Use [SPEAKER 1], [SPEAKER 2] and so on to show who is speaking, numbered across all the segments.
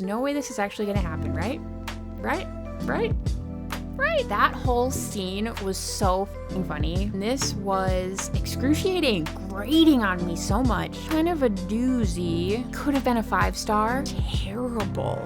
[SPEAKER 1] No way this is actually gonna happen, right? Right? That whole scene was so f***ing funny. And this was excruciating, grating on me so much. Kind of a doozy. Could have been a 5-star. Terrible.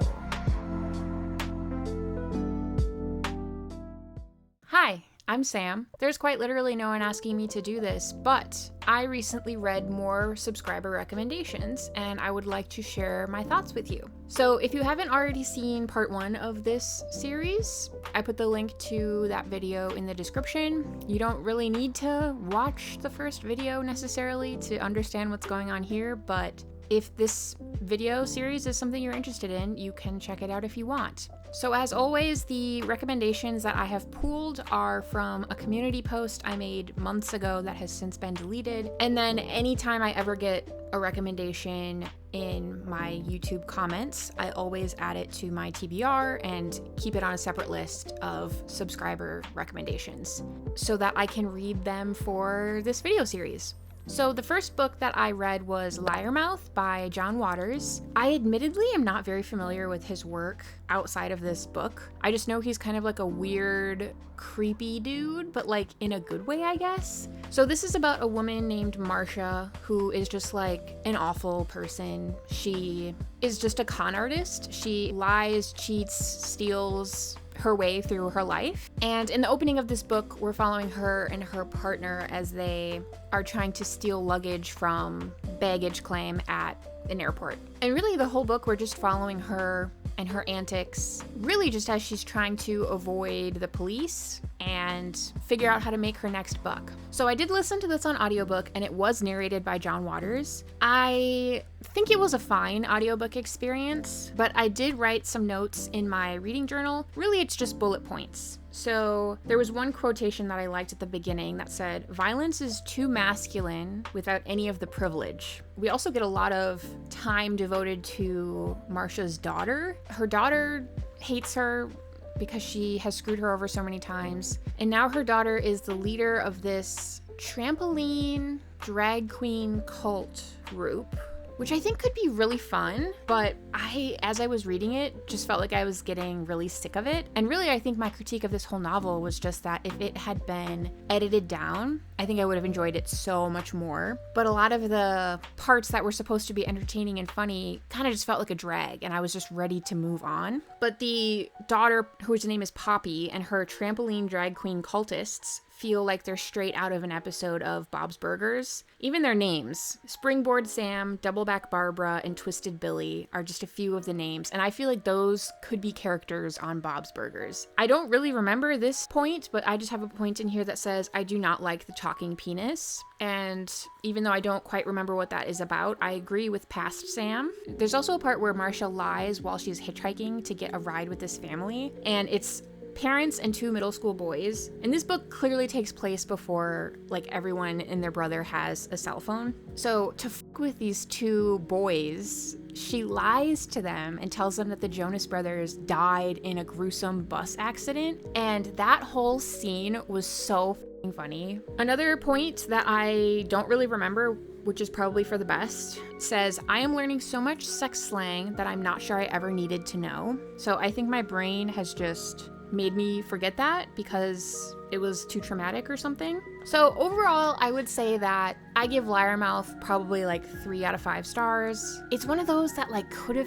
[SPEAKER 1] Hi, I'm Sam. There's quite literally no one asking me to do this, but I recently read more subscriber recommendations and I would like to share my thoughts with you. So if you haven't already seen part 1 of this series, I put the link to that video in the description. You don't really need to watch the first video necessarily to understand what's going on here, but if this video series is something you're interested in, you can check it out if you want. So as always, the recommendations that I have pooled are from a community post I made months ago that has since been deleted. And then anytime I ever get a recommendation in my YouTube comments, I always add it to my TBR and keep it on a separate list of subscriber recommendations so that I can read them for this video series. So the first book that I read was Liarmouth by John Waters. I admittedly am not very familiar with his work outside of this book. I just know he's kind of like a weird, creepy dude, but like in a good way, I guess. So this is about a woman named Marcia who is just like an awful person. She is just a con artist. She lies, cheats, steals her way through her life. And in the opening of this book, we're following her and her partner as they are trying to steal luggage from baggage claim at an airport. And really the whole book, we're just following her and her antics, really just as she's trying to avoid the police and figure out how to make her next buck. So I did listen to this on audiobook and it was narrated by John Waters. I think it was a fine audiobook experience, but I did write some notes in my reading journal. Really, it's just bullet points. So there was one quotation that I liked at the beginning that said, "Violence is too masculine without any of the privilege." We also get a lot of time devoted to Marcia's daughter. Her daughter hates her because she has screwed her over so many times. And now her daughter is the leader of this trampoline drag queen cult group, which I think could be really fun, but as I was reading it, just felt like I was getting really sick of it. And really, I think my critique of this whole novel was just that if it had been edited down, I think I would have enjoyed it so much more. But a lot of the parts that were supposed to be entertaining and funny kind of just felt like a drag, and I was just ready to move on. But the daughter, whose name is Poppy, and her trampoline drag queen cultists feel like they're straight out of an episode of Bob's Burgers. Even their names, Springboard Sam, Doubleback Barbara, and Twisted Billy, are just a few of the names, and I feel like those could be characters on Bob's Burgers. I don't really remember this point, but I just have a point in here that says, "I do not like the talking penis." And even though I don't quite remember what that is about, I agree with past Sam. There's also a part where Marcia lies while she's hitchhiking to get a ride with this family, and it's parents and 2 middle school boys. And this book clearly takes place before like everyone and their brother has a cell phone. So to fuck with these 2 boys, she lies to them and tells them that the Jonas Brothers died in a gruesome bus accident. And that whole scene was so fucking funny. Another point that I don't really remember, which is probably for the best, says, "I am learning so much sex slang that I'm not sure I ever needed to know." So I think my brain has just made me forget that because it was too traumatic or something. So overall, I would say that I give Liarmouth probably like 3 out of 5 stars. It's one of those that like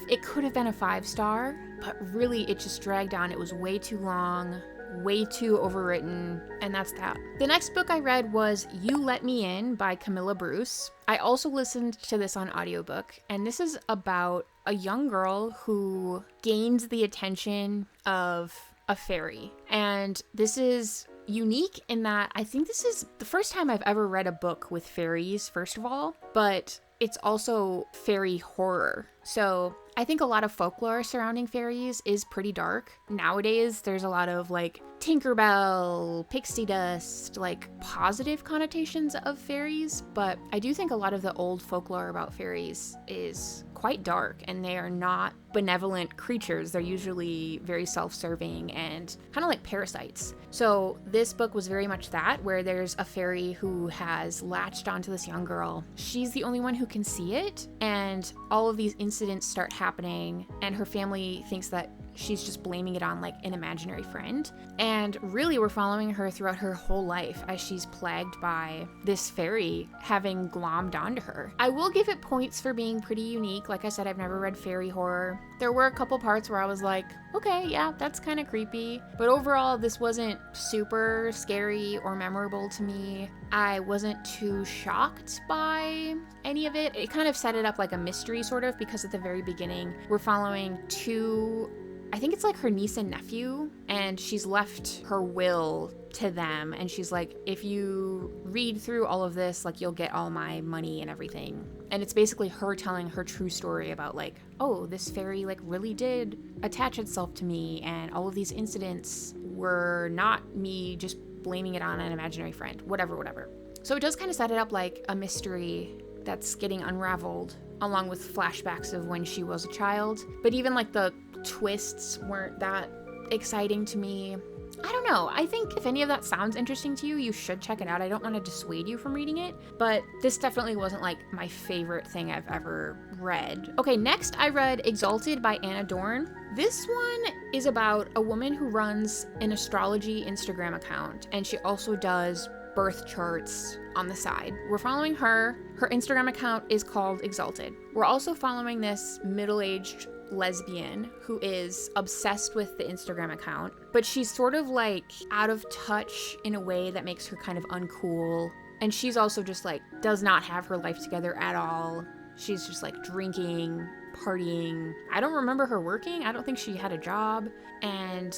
[SPEAKER 1] it could have been a 5-star, but really it just dragged on. It was way too long, way too overwritten, and that's that. The next book I read was You Let Me In by Camilla Bruce. I also listened to this on audiobook, and this is about a young girl who gains the attention of a fairy. And this is unique in that I think this is the first time I've ever read a book with fairies, first of all, but it's also fairy horror. So I think a lot of folklore surrounding fairies is pretty dark. Nowadays, there's a lot of like Tinkerbell, pixie dust, like positive connotations of fairies, but I do think a lot of the old folklore about fairies is quite dark, and they are not benevolent creatures. They're usually very self-serving and kind of like parasites. So this book was very much that, where there's a fairy who has latched onto this young girl. She's the only one who can see it, and all of these incidents start happening, and her family thinks that she's just blaming it on like an imaginary friend. And really we're following her throughout her whole life as she's plagued by this fairy having glommed onto her. I will give it points for being pretty unique. Like I said, I've never read fairy horror. There were a couple parts where I was like, okay, yeah, that's kind of creepy. But overall, this wasn't super scary or memorable to me. I wasn't too shocked by any of it. It kind of set it up like a mystery sort of, because at the very beginning, we're following two, I think it's like her niece and nephew, and she's left her will to them, and she's like, if you read through all of this, like, you'll get all my money and everything. And it's basically her telling her true story about like, oh, this fairy like really did attach itself to me, and all of these incidents were not me just blaming it on an imaginary friend, whatever. So it does kind of set it up like a mystery that's getting unraveled, along with flashbacks of when she was a child. But even like the twists weren't that exciting to me. I don't know. I think if any of that sounds interesting to you, you should check it out. I don't want to dissuade you from reading it, but this definitely wasn't like my favorite thing I've ever read. Okay, next I read Exalted by Anna Dorn. This one is about a woman who runs an astrology Instagram account, and she also does birth charts on the side. We're following her. Her Instagram account is called Exalted. We're also following this middle-aged lesbian who is obsessed with the Instagram account, but she's sort of like out of touch in a way that makes her kind of uncool. And she's also just like does not have her life together at all. She's just like drinking, partying. I don't remember her working. I don't think she had a job. And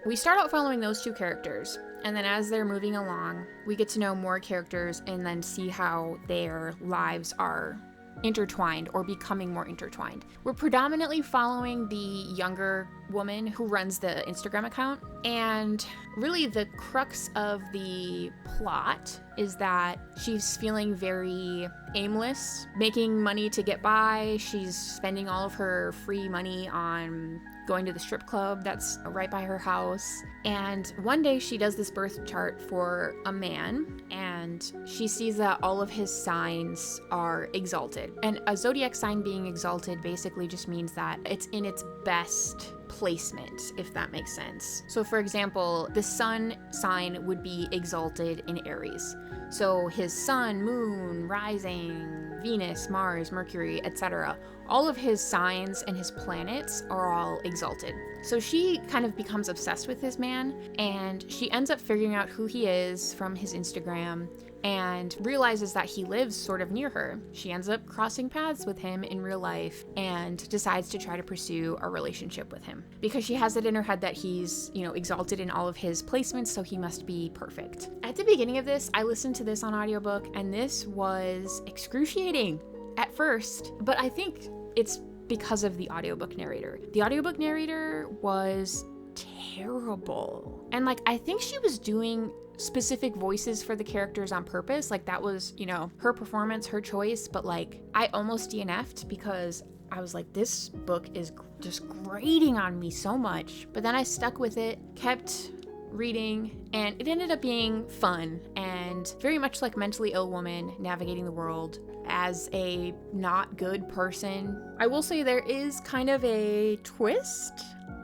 [SPEAKER 1] we start out following those two characters, and then as they're moving along, we get to know more characters and then see how their lives are intertwined or becoming more intertwined. We're predominantly following the younger woman who runs the Instagram account, and really the crux of the plot is that she's feeling very aimless, making money to get by. She's spending all of her free money on going to the strip club that's right by her house. And one day she does this birth chart for a man, and she sees that all of his signs are exalted. And a zodiac sign being exalted basically just means that it's in its best placement, if that makes sense. So for example, the sun sign would be exalted in Aries. So his sun, moon, rising, Venus, Mars, Mercury, etc. All of his signs and his planets are all exalted. So she kind of becomes obsessed with this man, and she ends up figuring out who he is from his Instagram and realizes that he lives sort of near her. She ends up crossing paths with him in real life and decides to try to pursue a relationship with him because she has it in her head that he's, exalted in all of his placements, so he must be perfect. At the beginning of this, I listened to this on audiobook, and this was excruciating at first, but I think it's because of the audiobook narrator. The audiobook narrator was terrible. And I think she was doing specific voices for the characters on purpose. That was, her performance, her choice, but I almost DNF'd because I was like, this book is just grating on me so much. But then I stuck with it, kept reading, and it ended up being fun and very much like Mentally Ill Woman navigating the world as a not good person. I will say there is kind of a twist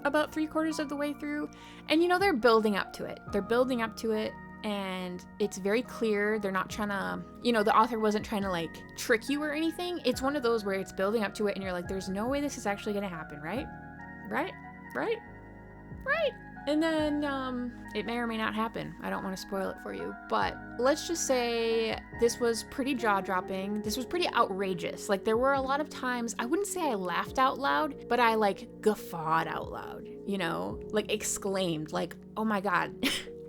[SPEAKER 1] about 3/4 of the way through, and they're building up to it. And it's very clear they're not trying to, the author wasn't trying to trick you or anything. It's one of those where it's building up to it and you're like, there's no way this is actually going to happen, right? Right? And then it may or may not happen. I don't want to spoil it for you, but let's just say this was pretty jaw-dropping. This was pretty outrageous. There were a lot of times, I wouldn't say I laughed out loud, but I guffawed out loud, exclaimed, oh my God.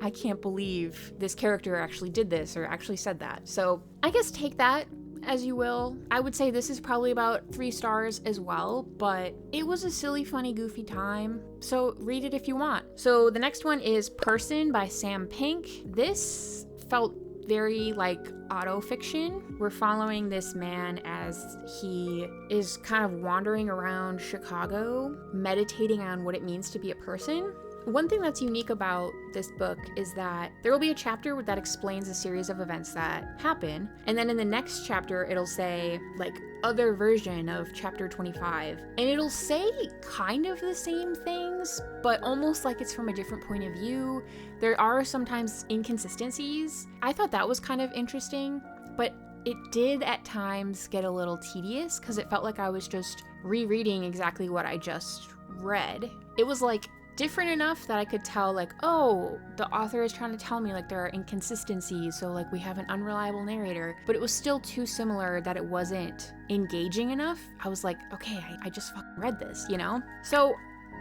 [SPEAKER 1] I can't believe this character actually did this or actually said that. So I guess take that as you will. I would say this is probably about 3 stars as well, but it was a silly, funny, goofy time. So read it if you want. So the next one is Person by Sam Pink. This felt very like auto-fiction. We're following this man as he is kind of wandering around Chicago, meditating on what it means to be a person. One thing that's unique about this book is that there will be a chapter that explains a series of events that happen, and then in the next chapter it'll say like other version of chapter 25, and it'll say kind of the same things, but almost like it's from a different point of view. There are sometimes inconsistencies. I thought that was kind of interesting, but it did at times get a little tedious because it felt like I was just rereading exactly what I just read. It was like different enough that I could tell like, oh, the author is trying to tell me like there are inconsistencies, so like we have an unreliable narrator, but it was still too similar that it wasn't engaging enough. I was like, okay, I just fucking read this, you know? So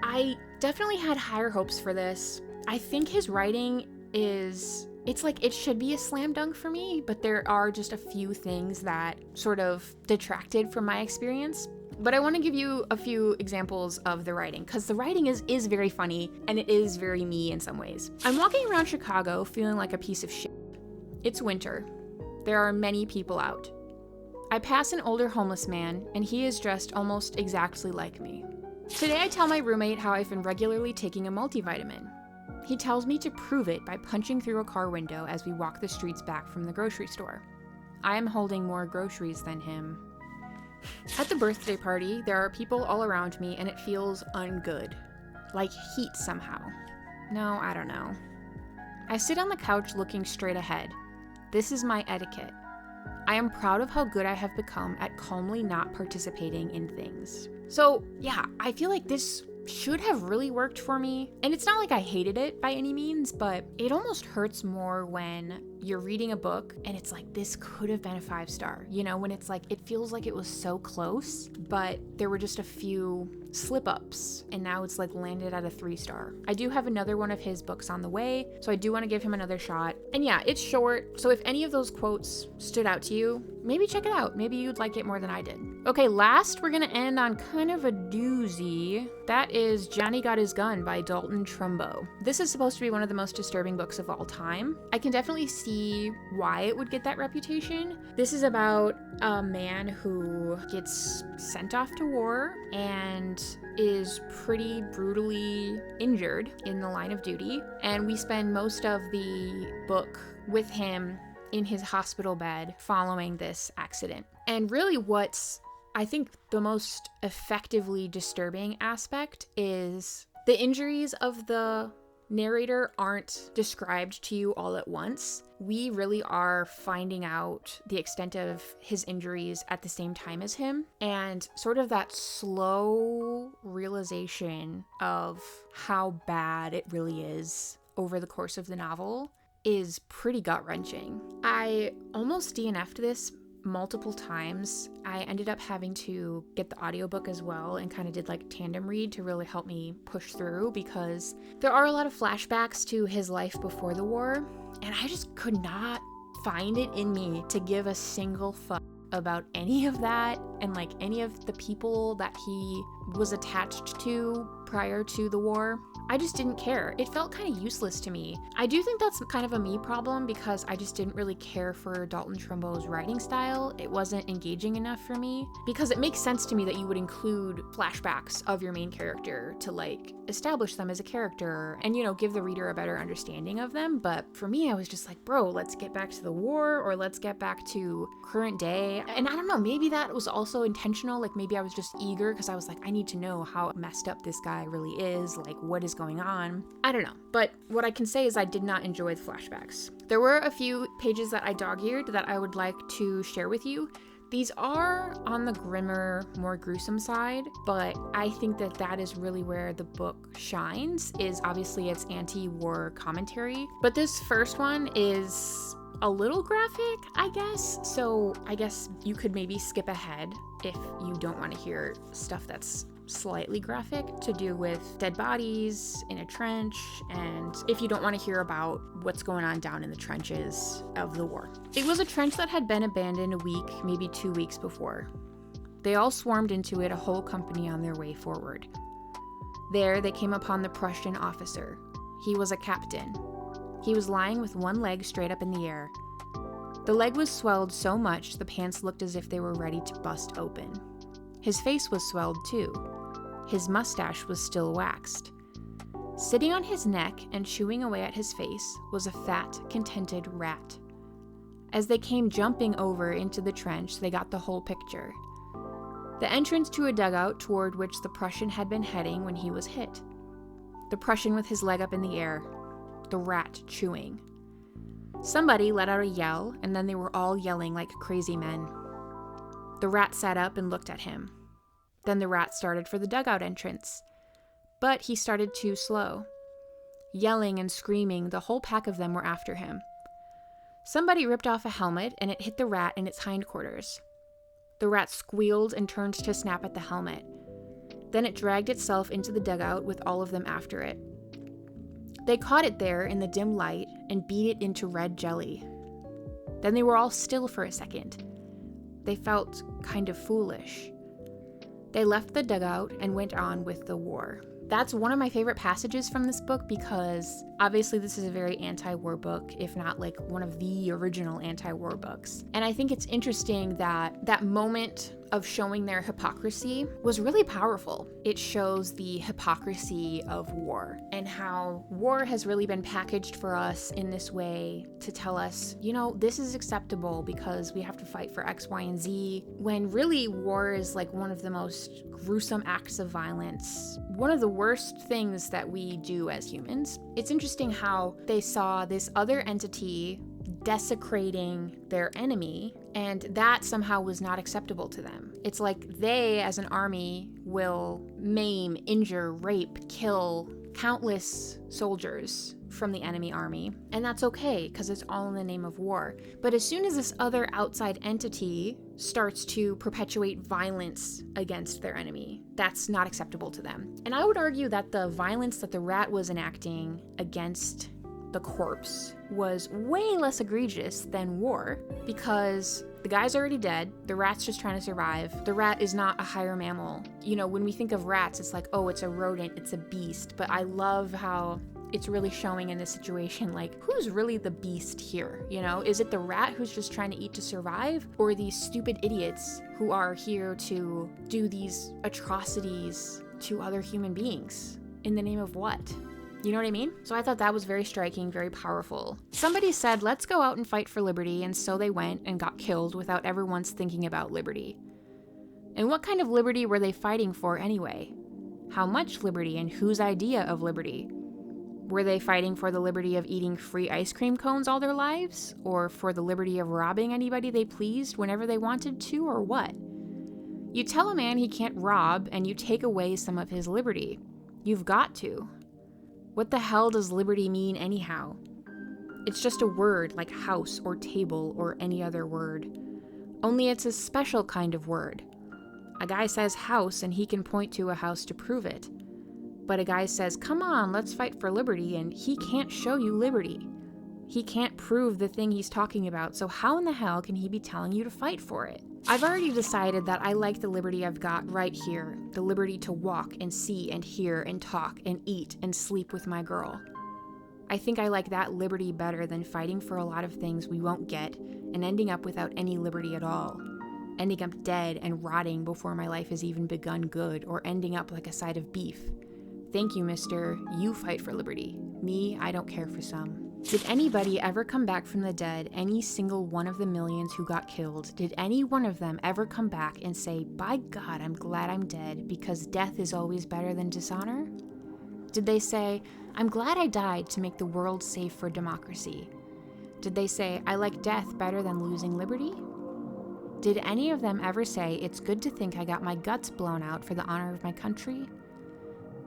[SPEAKER 1] I definitely had higher hopes for this. I think his writing is, it's like it should be a slam dunk for me, but there are just a few things that sort of detracted from my experience. But I want to give you a few examples of the writing, because the writing is very funny, and it is very me in some ways. I'm walking around Chicago feeling like a piece of shit. It's winter. There are many people out. I pass an older homeless man, and he is dressed almost exactly like me. Today I tell my roommate how I've been regularly taking a multivitamin. He tells me to prove it by punching through a car window as we walk the streets back from the grocery store. I am holding more groceries than him. At the birthday party, there are people all around me and it feels ungood. Like heat somehow. No, I don't know. I sit on the couch looking straight ahead. This is my etiquette. I am proud of how good I have become at calmly not participating in things. So yeah, I feel like this should have really worked for me. And it's not like I hated it by any means, but it almost hurts more when you're reading a book and it's like, this could have been a 5-star, you know, when it's like, it feels like it was so close, but there were just a few slip-ups and now it's like landed at a 3-star. I do have another one of his books on the way, so I do want to give him another shot. And yeah, it's short, so if any of those quotes stood out to you, maybe check it out. Maybe you'd like it more than I did. Okay, last we're gonna end on kind of a doozy. That is Johnny Got His Gun by Dalton Trumbo. This is supposed to be one of the most disturbing books of all time. I can definitely see why it would get that reputation. This is about a man who gets sent off to war and is pretty brutally injured in the line of duty. And we spend most of the book with him in his hospital bed following this accident. And really what's, I think, the most effectively disturbing aspect is the injuries of the narrator aren't described to you all at once. We really are finding out the extent of his injuries at the same time as him, and sort of that slow realization of how bad it really is over the course of the novel is pretty gut-wrenching. I almost DNF'd this multiple times. I ended up having to get the audiobook as well and kind of did like tandem read to really help me push through, because there are a lot of flashbacks to his life before the war, and I just could not find it in me to give a single fuck about any of that and like any of the people that he was attached to prior to the war. I just didn't care. It felt kind of useless to me. I do think that's kind of a me problem because I just didn't really care for Dalton Trumbo's writing style. It wasn't engaging enough for me, because it makes sense to me that you would include flashbacks of your main character to like establish them as a character and, you know, give the reader a better understanding of them. But for me, I was just like, bro, let's get back to the war, or let's get back to current day. And I don't know, maybe that was also intentional. Like maybe I was just eager because I was like, I need to know how messed up this guy really is, like what is going on. I don't know. But what I can say is I did not enjoy the flashbacks. There were a few pages that I dog-eared that I would like to share with you. These are on the grimmer, more gruesome side, but I think that that is really where the book shines, is obviously its anti-war commentary. But this first one is a little graphic, I guess. So I guess you could maybe skip ahead if you don't want to hear stuff that's slightly graphic, to do with dead bodies in a trench, and if you don't want to hear about what's going on down in the trenches of the war. It was a trench that had been abandoned a week, maybe 2 weeks before. They all swarmed into it, a whole company on their way forward. There they came upon the Prussian officer. He was a captain. He was lying with one leg straight up in the air. The leg was swelled so much the pants looked as if they were ready to bust open. His face was swelled too. His mustache was still waxed. Sitting on his neck and chewing away at his face was a fat, contented rat. As they came jumping over into the trench, they got the whole picture. The entrance to a dugout toward which the Prussian had been heading when he was hit. The Prussian with his leg up in the air. The rat chewing. Somebody let out a yell, and then they were all yelling like crazy men. The rat sat up and looked at him. Then the rat started for the dugout entrance. But he started too slow. Yelling and screaming, the whole pack of them were after him. Somebody ripped off a helmet, and it hit the rat in its hindquarters. The rat squealed and turned to snap at the helmet. Then it dragged itself into the dugout with all of them after it. They caught it there in the dim light and beat it into red jelly. Then they were all still for a second. They felt kind of foolish. They left the dugout and went on with the war. That's one of my favorite passages from this book because obviously this is a very anti-war book, if not like one of the original anti-war books. And I think it's interesting that that moment of showing their hypocrisy was really powerful. It shows the hypocrisy of war and how war has really been packaged for us in this way to tell us, you know, this is acceptable because we have to fight for X, Y, and Z, when really war is like one of the most gruesome acts of violence, one of the worst things that we do as humans. It's interesting how they saw this other entity desecrating their enemy, and that somehow was not acceptable to them. It's like they, as an army, will maim, injure, rape, kill countless soldiers from the enemy army, and that's okay because it's all in the name of war. But as soon as this other outside entity starts to perpetuate violence against their enemy, that's not acceptable to them. And I would argue that the violence that the rat was enacting against the corpse was way less egregious than war because the guy's already dead, the rat's just trying to survive. The rat is not a higher mammal. You know, when we think of rats, it's like, oh, it's a rodent, it's a beast. But I love how it's really showing in this situation, like, who's really the beast here? You know, is it the rat who's just trying to eat to survive? Or these stupid idiots who are here to do these atrocities to other human beings? In the name of what? You know what I mean? So I thought that was very striking, very powerful. Somebody said, let's go out and fight for liberty, and so they went and got killed without ever once thinking about liberty. And what kind of liberty were they fighting for anyway? How much liberty and whose idea of liberty? Were they fighting for the liberty of eating free ice cream cones all their lives? Or for the liberty of robbing anybody they pleased whenever they wanted to, or what? You tell a man he can't rob, and you take away some of his liberty. You've got to. What the hell does liberty mean anyhow? It's just a word like house or table or any other word. Only it's a special kind of word. A guy says house and he can point to a house to prove it. But a guy says, come on, let's fight for liberty, and he can't show you liberty. He can't prove the thing he's talking about, so how in the hell can he be telling you to fight for it? I've already decided that I like the liberty I've got right here, the liberty to walk and see and hear and talk and eat and sleep with my girl. I think I like that liberty better than fighting for a lot of things we won't get and ending up without any liberty at all. Ending up dead and rotting before my life has even begun good, or ending up like a side of beef. Thank you, mister. You fight for liberty. Me, I don't care for some. Did anybody ever come back from the dead, any single one of the millions who got killed? Did any one of them ever come back and say, by God, I'm glad I'm dead because death is always better than dishonor? Did they say, I'm glad I died to make the world safe for democracy? Did they say, I like death better than losing liberty? Did any of them ever say, it's good to think I got my guts blown out for the honor of my country?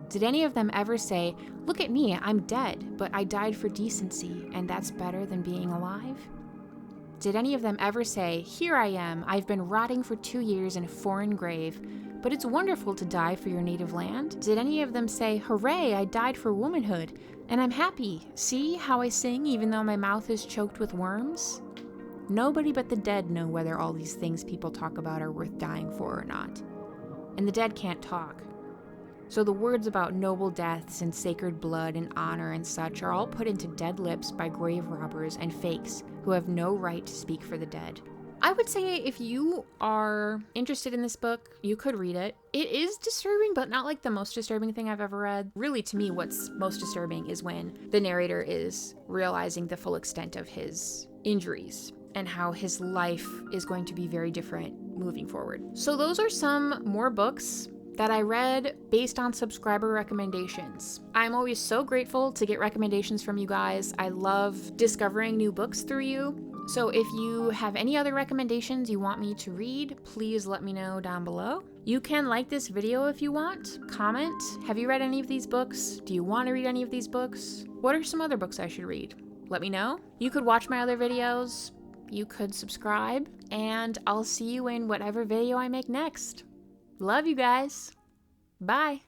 [SPEAKER 1] Did any of them ever say, look at me, I'm dead, but I died for decency, and that's better than being alive? Did any of them ever say, here I am, I've been rotting for 2 years in a foreign grave, but it's wonderful to die for your native land? Did any of them say, hooray, I died for womanhood, and I'm happy, see how I sing even though my mouth is choked with worms? Nobody but the dead know whether all these things people talk about are worth dying for or not. And the dead can't talk. So the words about noble deaths and sacred blood and honor and such are all put into dead lips by grave robbers and fakes who have no right to speak for the dead. I would say if you are interested in this book, you could read it. It is disturbing, but not like the most disturbing thing I've ever read. Really, to me, what's most disturbing is when the narrator is realizing the full extent of his injuries and how his life is going to be very different moving forward. So those are some more books that I read based on subscriber recommendations. I'm always so grateful to get recommendations from you guys. I love discovering new books through you. So if you have any other recommendations you want me to read, please let me know down below. You can like this video if you want, comment. Have you read any of these books? Do you want to read any of these books? What are some other books I should read? Let me know. You could watch my other videos. You could subscribe, and I'll see you in whatever video I make next. Love you guys. Bye.